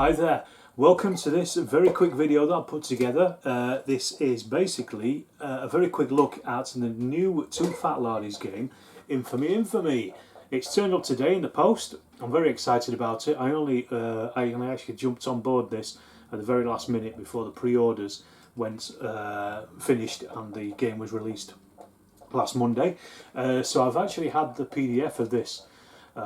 Hi there, welcome to this very quick video that I put together. This is basically a very quick look at the new Too Fat Lardies game, Infamy. It's turned up today in the post. I'm very excited about it. I only actually jumped on board this at the very last minute before the pre-orders went finished and the game was released last Monday. So I've actually had the PDF of this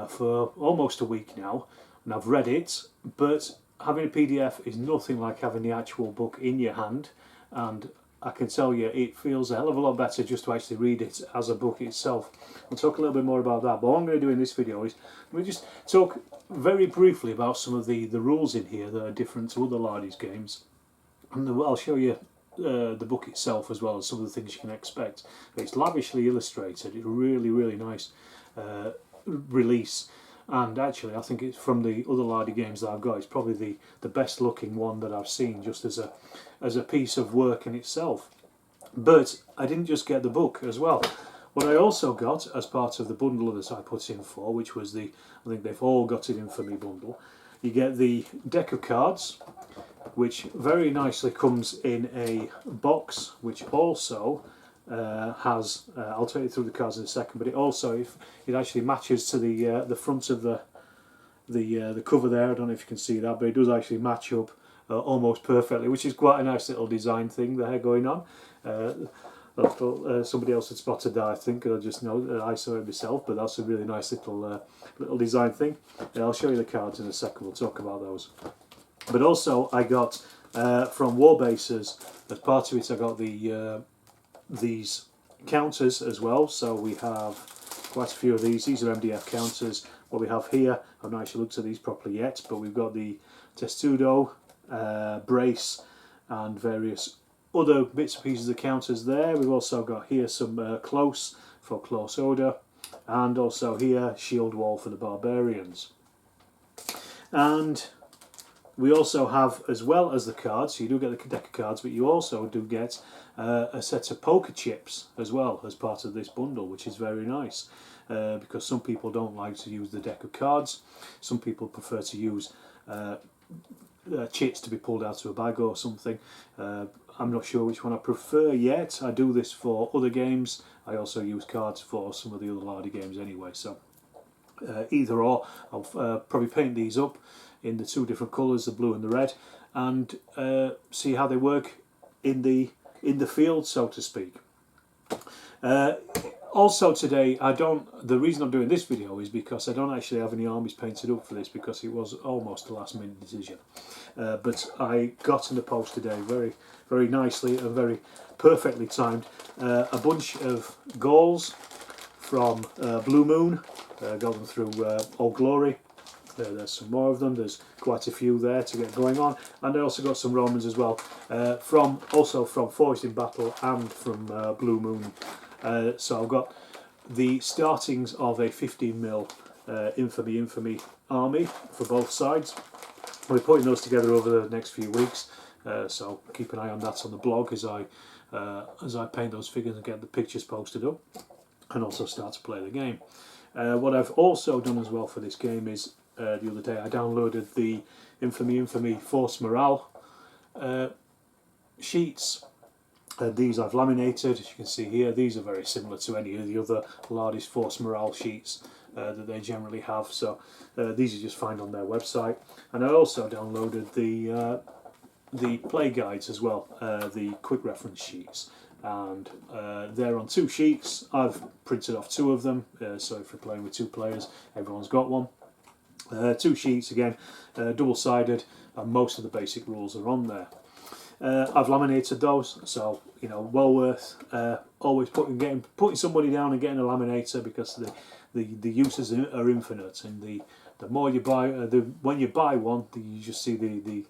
for almost a week now, and I've read it, but having a PDF is nothing like having the actual book in your hand, and I can tell you it feels a hell of a lot better just to actually read it as a book itself. I'll talk a little bit more about that, but what I'm going to do in this video is we'll just talk very briefly about some of the rules in here that are different to other Lardies games, and I'll show you the book itself as well as some of the things you can expect. It's lavishly illustrated. It's a really nice release, and actually I think it's from the other Lardy games that I've got, it's probably the best looking one that I've seen just as a piece of work in itself. But I didn't just get the book as well. What I also got as part of the bundle that I put in for, which was I think they've all got an Infamy bundle, you get the deck of cards, which very nicely comes in a box, which also has, I'll take you through the cards in a second, but it also, if it actually matches to the front of the cover there. I don't know if you can see that, but it does actually match up almost perfectly, which is quite a nice little design thing there going on. Somebody else had spotted that, I think, and I just know that I saw it myself, but that's a really nice little design thing. I'll show you the cards in a second, we'll talk about those. But also I got from Warbases, as part of it, I got these counters as well. So we have quite a few of these. These are Mdf Counters. What we have here, I've not actually looked at these properly yet, but we've got the testudo, brace, and various other bits and pieces of counters there. We've also got here some close for close order, and also here shield wall for the Barbarians. And we also have, as well as the cards, so you do get the deck of cards, but you also do get a set of poker chips as well as part of this bundle, which is very nice, because some people don't like to use the deck of cards. Some people prefer to use chips to be pulled out of a bag or something. I'm not sure which one I prefer yet. I do this for other games. I also use cards for some of the other Lardy games anyway, so either or. I'll probably paint these up in the two different colours, the blue and the red, and see how they work in the field, so to speak. Also today, the reason I'm doing this video is because I don't actually have any armies painted up for this, because it was almost a last minute decision. But I got in the post today very nicely and very perfectly timed a bunch of Gauls from Blue Moon. Got them through Old Glory. There's some more of them. There's quite a few there to get going on, and I also got some Romans as well, from Forged in Battle and from Blue Moon. So I've got the startings of a 15mm Infamy army for both sides. We're putting those together over the next few weeks, so keep an eye on that on the blog as I paint those figures and get the pictures posted up, and also start to play the game. What I've also done as well for this game is, the other day I downloaded the Infamy Force Morale sheets. These I've laminated, as you can see here. These are very similar to any of the other Lardies Force Morale sheets that they generally have, so these you just find on their website. And I also downloaded the play guides as well, the quick reference sheets, and they're on two sheets. I've printed off two of them, so if you're playing with two players, everyone's got one. Two sheets again, double-sided, and most of the basic rules are on there. I've laminated those, so you know, well worth always putting somebody down and getting a laminator, because the uses are infinite, and the more you buy, when you buy one, you just see the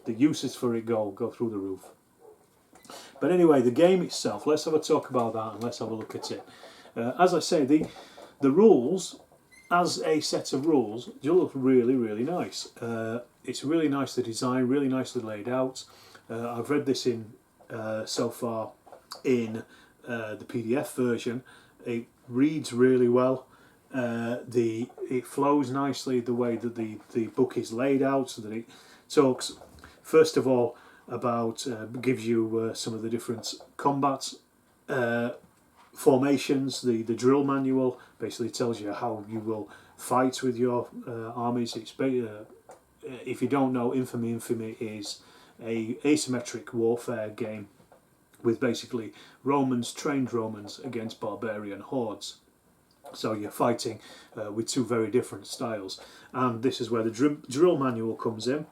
uses for it go through the roof. But anyway, the game itself, let's have a talk about that and let's have a look at it. As I say, the rules, as a set of rules, do look really nice. It's really nicely designed, really nicely laid out. I've read this in so far in the PDF version. It reads really well. it flows nicely the way that the book is laid out, so that it talks first of all about gives you some of the different combat formations. The drill manual basically tells you how you will fight with your armies. It's if you don't know, Infamy is a asymmetric warfare game with basically trained Romans against barbarian hordes. So you're fighting with two very different styles, and this is where the drill manual comes in.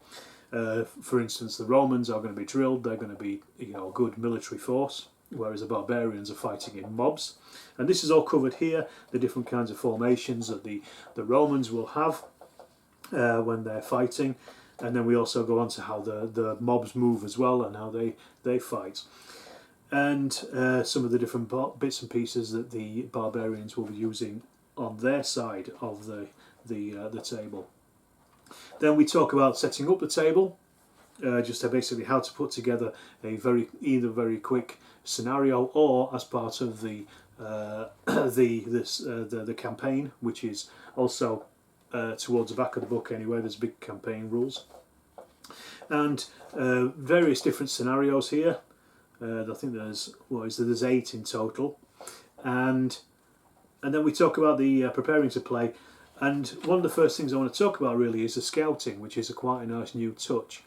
For instance, the Romans are going to be drilled; they're going to be, you know, a good military force, whereas the barbarians are fighting in mobs. And this is all covered here: the different kinds of formations that the Romans will have when they're fighting, and then we also go on to how the mobs move as well and how they fight. And some of the different bits and pieces that the barbarians will be using on their side of the table. Then we talk about setting up the table, just basically how to put together a either very quick scenario or as part of the campaign, which is also towards the back of the book anyway. There's big campaign rules and various different scenarios here. I think there's 8 in total, and then we talk about the preparing to play. And one of the first things I want to talk about really is the scouting, which is quite a nice new touch.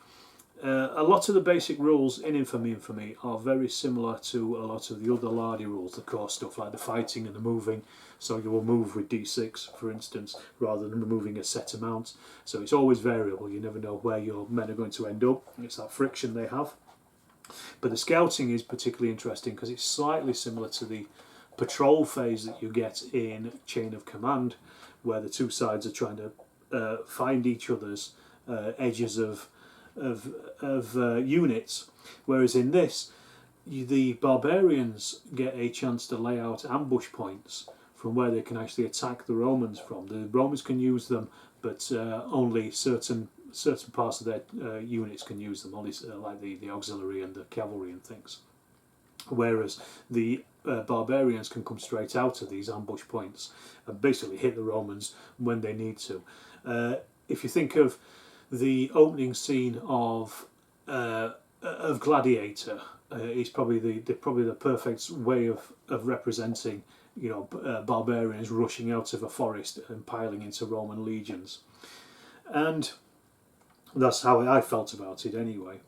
A lot of the basic rules in Infamy are very similar to a lot of the other Lardy rules, the core stuff like the fighting and the moving. So you will move with D6, for instance, rather than moving a set amount. So it's always variable. You never know where your men are going to end up. It's that friction they have. But the scouting is particularly interesting because it's slightly similar to the patrol phase that you get in Chain of Command, where the two sides are trying to find each other's edges of units. Whereas in this, the barbarians get a chance to lay out ambush points from where they can actually attack the Romans from. The Romans can use them, but only certain parts of their units can use them, only like the auxiliary and the cavalry and things. Whereas the barbarians can come straight out of these ambush points and basically hit the Romans when they need to. If you think of the opening scene of Gladiator, it's probably the perfect way of representing, you know, barbarians rushing out of a forest and piling into Roman legions. And that's how I felt about it anyway.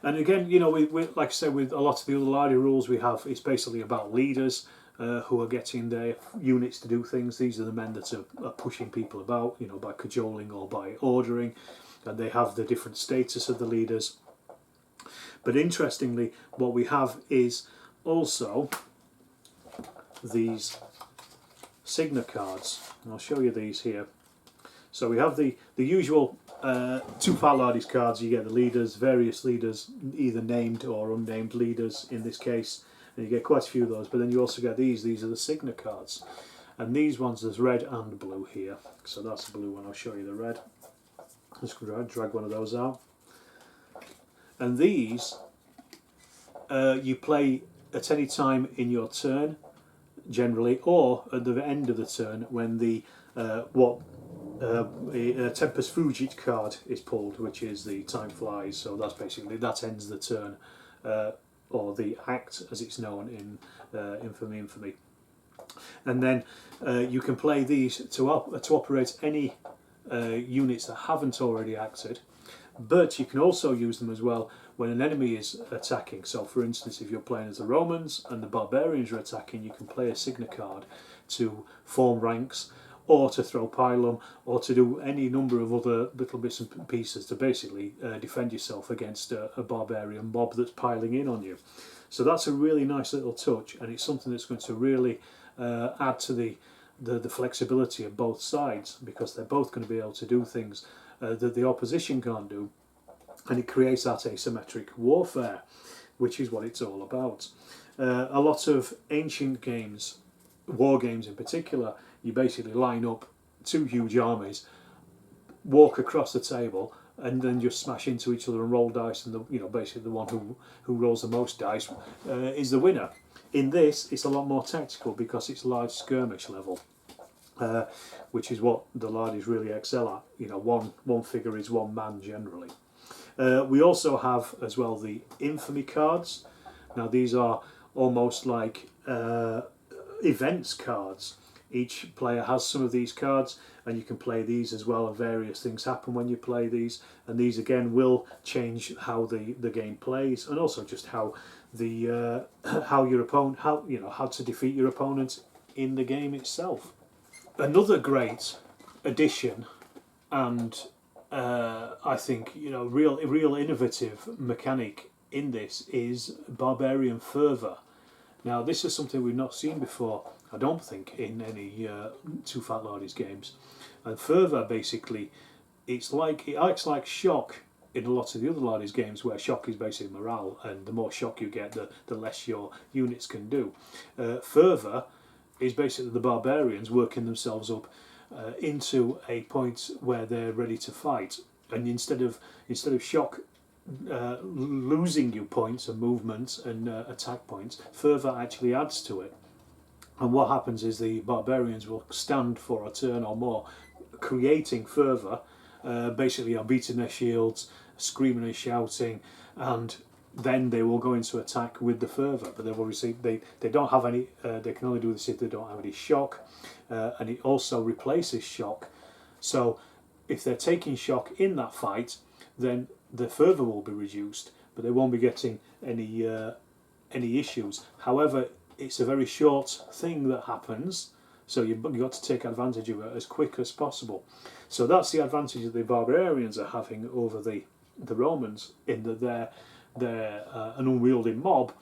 And again, you know, like I said, with a lot of the other Lardy rules we have, it's basically about leaders who are getting their units to do things. These are the men that are pushing people about, you know, by cajoling or by ordering, and they have the different status of the leaders. But interestingly, what we have is also these Signa cards. And I'll show you these here. So we have the usual Too Fat Lardies cards. You get the leaders, various leaders, either named or unnamed leaders in this case, and you get quite a few of those. But then you also get these are the Signa cards, and these ones there's red and blue here. So that's the blue one. I'll show you the red. Just drag one of those out, and these you play at any time in your turn, generally, or at the end of the turn when the Tempus Fugit card is pulled, which is the time flies. So that's basically, that ends the turn, or the act as it's known in Infamy. And then you can play these to operate any units that haven't already acted, but you can also use them as well when an enemy is attacking. So for instance, if you're playing as the Romans and the Barbarians are attacking, you can play a Signa card to form ranks, or to throw pylum, or to do any number of other little bits and pieces to basically defend yourself against a barbarian mob that's piling in on you. So that's a really nice little touch, and it's something that's going to really add to the flexibility of both sides, because they're both going to be able to do things that the opposition can't do, and it creates that asymmetric warfare, which is what it's all about. A lot of ancient games, war games in particular, you basically line up two huge armies, walk across the table, and then just smash into each other and roll dice, and basically the one who rolls the most dice is the winner. In this, it's a lot more tactical because it's large skirmish level. which is what the Lardies really excel at. You know, one figure is one man generally. We also have as well the Infamy cards. Now these are almost like events cards. Each player has some of these cards, and you can play these as well, and various things happen when you play these, and these again will change how the game plays, and also just how the how your opponent, how to defeat your opponent in the game itself. Another great addition, and I think real innovative mechanic in this is Barbarian Fervor. Now this is something we've not seen before, I don't think, in any Too Fat Lardies games. And Fervor basically, it acts like shock in a lot of the other Lardies games, where shock is basically morale, and the more shock you get, the less your units can do. Fervor is basically the barbarians working themselves up into a point where they're ready to fight, and instead of shock losing you points and movements and attack points, Fervor actually adds to it. And what happens is the barbarians will stand for a turn or more, creating Fervor, basically are beating their shields, screaming and shouting, and then they will go into attack with the Fervor. But they've obviously they don't have any. They can only do this if they don't have any shock, and it also replaces shock. So if they're taking shock in that fight, then the Fervor will be reduced, but they won't be getting any issues. However, it's a very short thing that happens, so you've got to take advantage of it as quick as possible. So that's the advantage that the barbarians are having over the Romans, in that they're an unwieldy mob,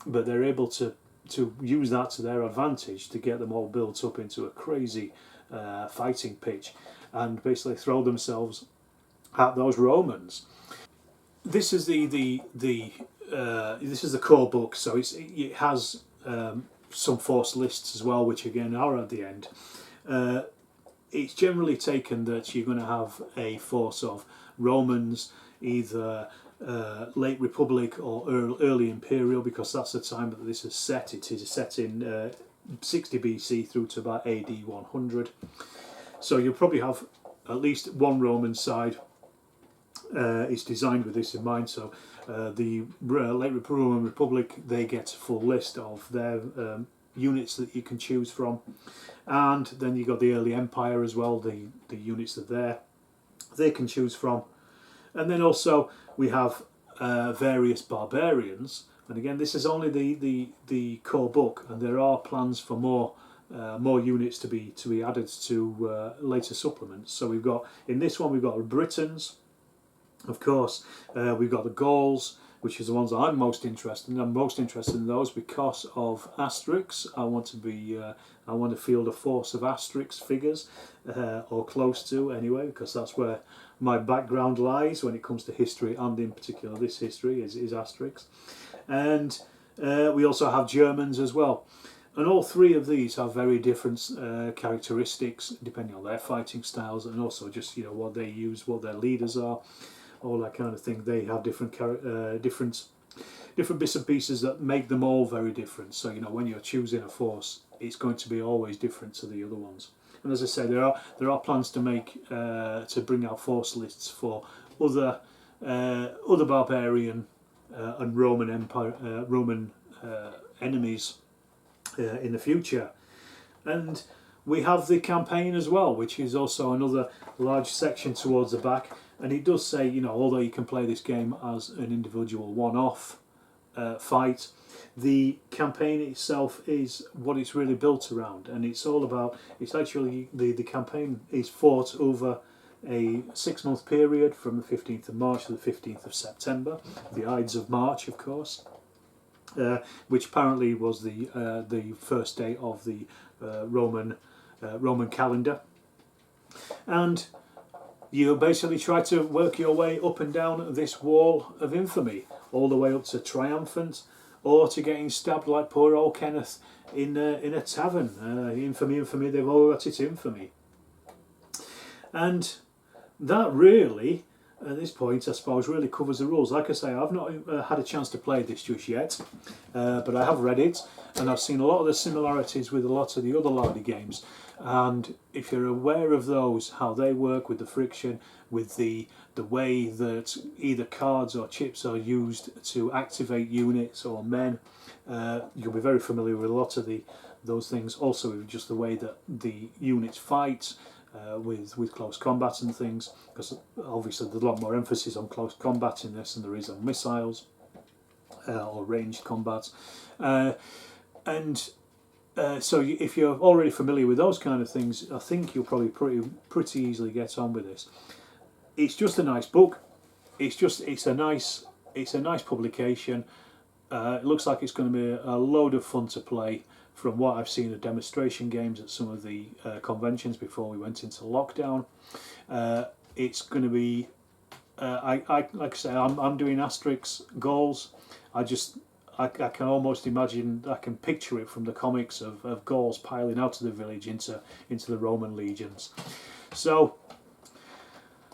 but they're able to use that to their advantage to get them all built up into a crazy fighting pitch, and basically throw themselves at those Romans. This is this is the core book, so it has some force lists as well, which again are at the end. It's generally taken that you're going to have a force of Romans, either late Republic or early Imperial, because that's the time that this is set. It is set in 60 BC through to about AD 100. So you'll probably have at least one Roman side. It's designed with this in mind. So the late Roman Republic, they get a full list of their units that you can choose from, and then you got the early Empire as well. The units that they can choose from, and then also we have various barbarians. And again, this is only the core book, and there are plans for more units to be added to later supplements. So we've got, in this one, we've got the Britons, of course. We've got the Gauls, which is the ones that I'm most interested in. I'm most interested in those because of Asterix. I want to field a force of Asterix figures, or close to anyway, because that's where my background lies when it comes to history, and in particular this history is Asterix. And we also have Germans as well. And all three of these have very different characteristics depending on their fighting styles, and also just what they use, what their leaders are, all that kind of thing. They have different bits and pieces that make them all very different. So when you're choosing a force, it's going to be always different to the other ones. And as I say, there are plans to make to bring out force lists for other barbarian and Roman Empire enemies in the future. And we have the campaign as well, which is also another large section towards the back, and it does say, although you can play this game as an individual one-off fight, the campaign itself is what it's really built around, and it's all about, it's actually, the campaign is fought over a 6-month period from the 15th of March to the 15th of September, the Ides of March, of course. Which apparently was the first day of the Roman calendar, and you basically try to work your way up and down this wall of infamy, all the way up to triumphant, or to getting stabbed like poor old Kenneth in a tavern. Infamy, they've all got it infamy, and that really, at this point, I suppose, really covers the rules. Like I say, I've not had a chance to play this just yet, but I have read it, and I've seen a lot of the similarities with a lot of the other Lardy games. And if you're aware of those, how they work with the friction, with the way that either cards or chips are used to activate units or men, you'll be very familiar with a lot of those things. Also with just the way that the units fight, with close combat and things, because obviously there's a lot more emphasis on close combat in this than there is on missiles or ranged combat. So if you're already familiar with those kind of things, I think you'll probably pretty easily get on with this. It's just a nice book. It's a nice publication. It looks like it's going to be a load of fun to play. From what I've seen of demonstration games at some of the conventions before we went into lockdown, it's going to be. Like I say, I'm doing Asterix Gauls. I can almost imagine, I can picture it from the comics of Gauls piling out of the village into the Roman legions. So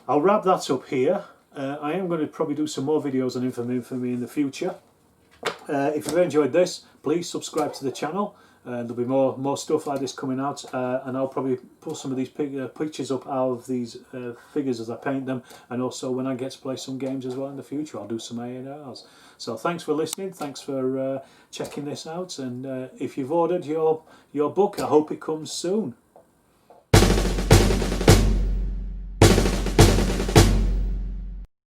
I'll wrap that up here. I am going to probably do some more videos on Infamy in the future. If you've enjoyed this, please subscribe to the channel. There'll be more stuff like this coming out, and I'll probably put some of these pictures up out of these figures as I paint them, and also when I get to play some games as well in the future, I'll do some A&Rs. So thanks for listening, thanks for checking this out, and if you've ordered your book, I hope it comes soon.